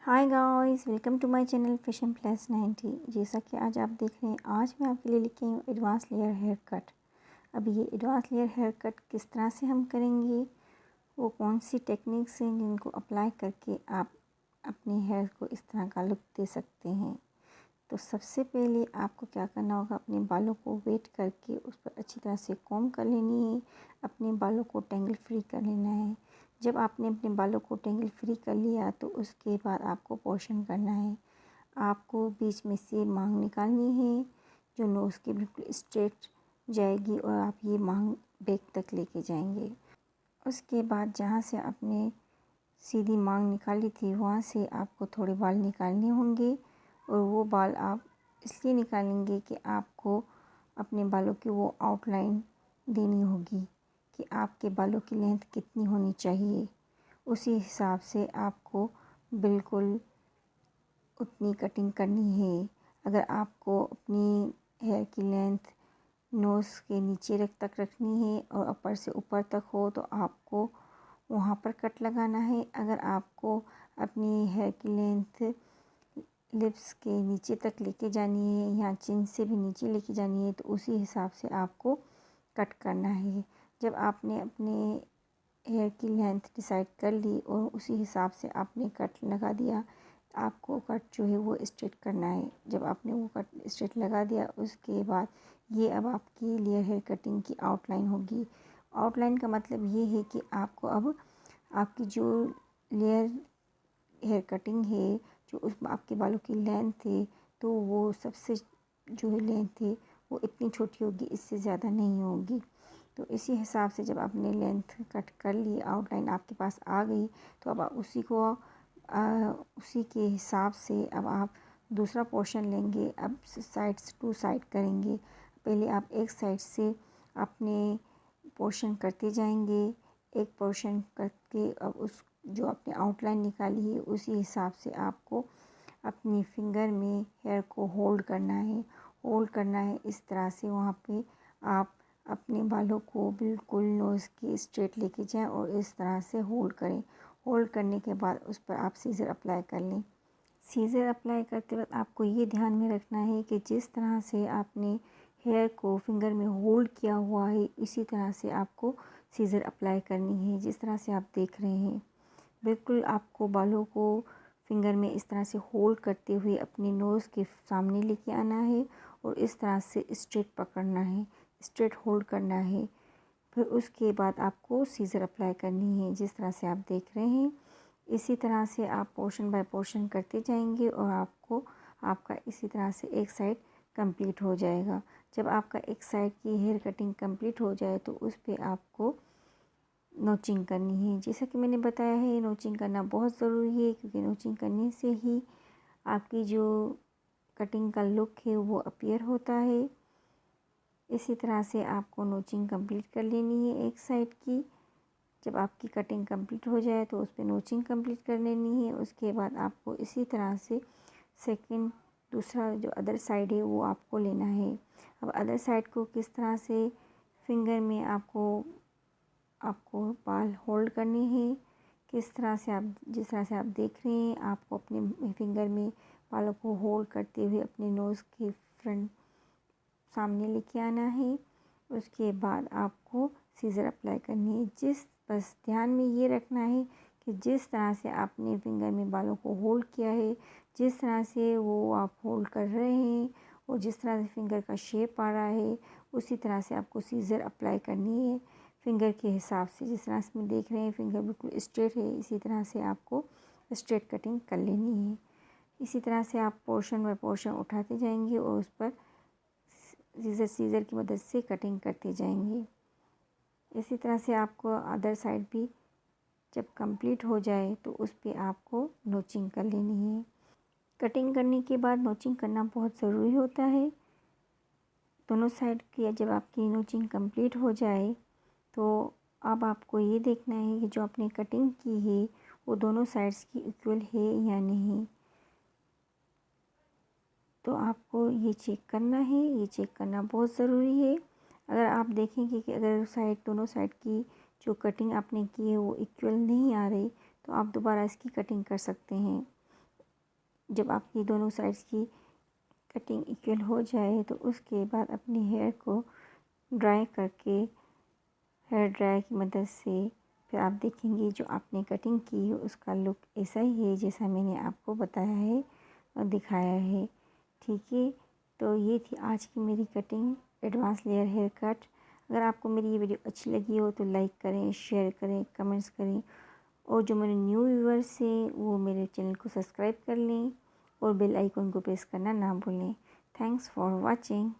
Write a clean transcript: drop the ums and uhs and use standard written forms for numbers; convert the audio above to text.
Hi guys, welcome to my channel fashion plus 90। जैसा कि आज आप देख रहे हैं, आज मैं आपके लिए लेके आई हूँ एडवांस लेयर हेयर कट। अब ये एडवांस लेयर हेयर कट किस तरह से हम करेंगे, वो कौन सी टेक्निक्स हैं जिनको अप्लाई करके आप अपने हेयर को इस तरह का लुक दे सकते हैं। तो सबसे पहले आपको क्या करना होगा, अपने बालों को वेट करके उस पर अच्छी तरह से कॉम्ब कर लेनी है। अपने बालों को टेंगल फ्री कर लेना है। जब आपने अपने बालों को टेंगल फ्री कर लिया तो उसके बाद आपको पोर्शन करना है। आपको बीच में से मांग निकालनी है जो नोज़ के बिल्कुल स्ट्रेट जाएगी और आप ये मांग बैक तक लेके जाएंगे। उसके बाद जहाँ से आपने सीधी मांग निकाली थी वहाँ से आपको थोड़े बाल निकालने होंगे, और वो बाल आप इसलिए निकालेंगे कि आपको अपने बालों की वो आउटलाइन देनी होगी कि आपके बालों की लेंथ कितनी होनी चाहिए। उसी हिसाब से आपको बिल्कुल उतनी कटिंग करनी है। अगर आपको अपनी हेयर की लेंथ नोज़ के नीचे तक रखनी है और ऊपर से ऊपर तक हो तो आपको वहाँ पर कट लगाना है। अगर आपको अपनी हेयर की लेंथ लिप्स के नीचे तक लेके जानी है या चिन से भी नीचे लेके जानी है तो उसी हिसाब से आपको कट करना है। जब आपने अपने हेयर की लेंथ डिसाइड कर ली और उसी हिसाब से आपने कट लगा दिया, आपको कट जो है वो स्ट्रेट करना है। जब आपने वो कट स्ट्रेट लगा दिया उसके बाद ये अब आपकी लेयर हेयर कटिंग की आउटलाइन होगी। आउटलाइन का मतलब ये है कि आपको अब आपकी जो लेयर हेयर कटिंग है, जो उस आपके बालों की लेंथ है, तो वो सबसे जो है लेंथ है वो इतनी छोटी होगी, इससे ज़्यादा नहीं होगी। तो इसी हिसाब से जब आपने लेंथ कट कर ली, आउटलाइन आपके पास आ गई, तो अब आप उसी के हिसाब से अब आप दूसरा पोर्शन लेंगे। अब साइड्स टू साइड करेंगे। पहले आप एक साइड से अपने पोर्शन करते जाएंगे, एक पोर्शन करके अब उस जो आपने आउटलाइन निकाली है उसी हिसाब से आपको अपनी फिंगर में हेयर को होल्ड करना है इस तरह से। वहाँ पे आप अपने बालों को बिल्कुल नोज़ के स्ट्रेट लेके जाएं और इस तरह से होल्ड करें। होल्ड करने के बाद उस पर आप सीज़र अप्लाई कर लें। सीज़र अप्लाई करते वक्त आपको ये ध्यान में रखना है कि जिस तरह से आपने हेयर को फिंगर में होल्ड किया हुआ है इसी तरह से आपको सीज़र अप्लाई करनी है, जिस तरह से आप देख रहे हैं। बिल्कुल आपको बालों को फिंगर में इस तरह से होल्ड करते हुए अपनी नोज़ के सामने लेके आना है और इस तरह से स्ट्रेट पकड़ना है, स्ट्रेट होल्ड करना है। फिर उसके बाद आपको सीज़र अप्लाई करनी है, जिस तरह से आप देख रहे हैं। इसी तरह से आप पोर्शन बाय पोर्शन करते जाएंगे और आपका इसी तरह से एक साइड कंप्लीट हो जाएगा। जब आपका एक साइड की हेयर कटिंग कंप्लीट हो जाए तो उस पे आपको नोचिंग करनी है। जैसा कि मैंने बताया है, नोचिंग करना बहुत ज़रूरी है, क्योंकि नोचिंग करने से ही आपकी जो कटिंग का लुक है वो अपीयर होता है। इसी तरह से आपको नोचिंग कंप्लीट कर लेनी है एक साइड की। जब आपकी कटिंग कंप्लीट हो जाए तो उस पर नोचिंग कंप्लीट कर लेनी है। उसके बाद आपको इसी तरह से दूसरा जो अदर साइड है वो आपको लेना है। अब अदर साइड को किस तरह से फिंगर में आपको बाल होल्ड करने हैं, किस तरह से आप जिस तरह से आप देख रहे हैं, आपको अपने फिंगर में बालों को होल्ड करते हुए अपने नोज़ के फ्रंट सामने लेके आना है। उसके बाद आपको सीज़र अप्लाई करनी है। बस ध्यान में ये रखना है कि जिस तरह से आपने फिंगर में बालों को होल्ड किया है, जिस तरह से वो आप होल्ड कर रहे हैं और जिस तरह से फिंगर का शेप आ रहा है उसी तरह से आपको सीज़र अप्लाई करनी है फिंगर के हिसाब से। जिस तरह से देख रहे हैं फिंगर बिल्कुल स्ट्रेट है, इसी तरह से आपको स्ट्रेट कटिंग कर लेनी है। इसी तरह से आप पोर्शन बाय पोर्शन उठाते जाएंगे और उस पर सीज़र की मदद से कटिंग करते जाएंगे। इसी तरह से आपको अदर साइड भी जब कंप्लीट हो जाए तो उस पर आपको नोचिंग कर लेनी है। कटिंग करने के बाद नोचिंग करना बहुत ज़रूरी होता है। दोनों साइड की जब आपकी नोचिंग कंप्लीट हो जाए तो अब आपको ये देखना है कि जो आपने कटिंग की है वो दोनों साइड्स की इक्वल है या नहीं। तो आपको ये चेक करना है, ये चेक करना बहुत ज़रूरी है। अगर आप देखेंगे कि अगर दोनों साइड की जो कटिंग आपने की है वो इक्वल नहीं आ रही तो आप दोबारा इसकी कटिंग कर सकते हैं। जब आपकी दोनों साइड्स की कटिंग इक्वल हो जाए तो उसके बाद अपने हेयर को ड्राई करके, हेयर ड्रायर की मदद से फिर आप देखेंगे जो आपने कटिंग की है उसका लुक ऐसा ही है जैसा मैंने आपको बताया है और दिखाया है। ठीक है, तो ये थी आज की मेरी cutting, advance layer hair cut. अगर आपको मेरी ये वीडियो अच्छी लगी हो तो लाइक करें, शेयर करें, कमेंट्स करें, और जो मेरे न्यू व्यूअर्स हैं वो मेरे चैनल को सब्सक्राइब कर लें और बेल आइकन को प्रेस करना ना भूलें। Thanks for watching.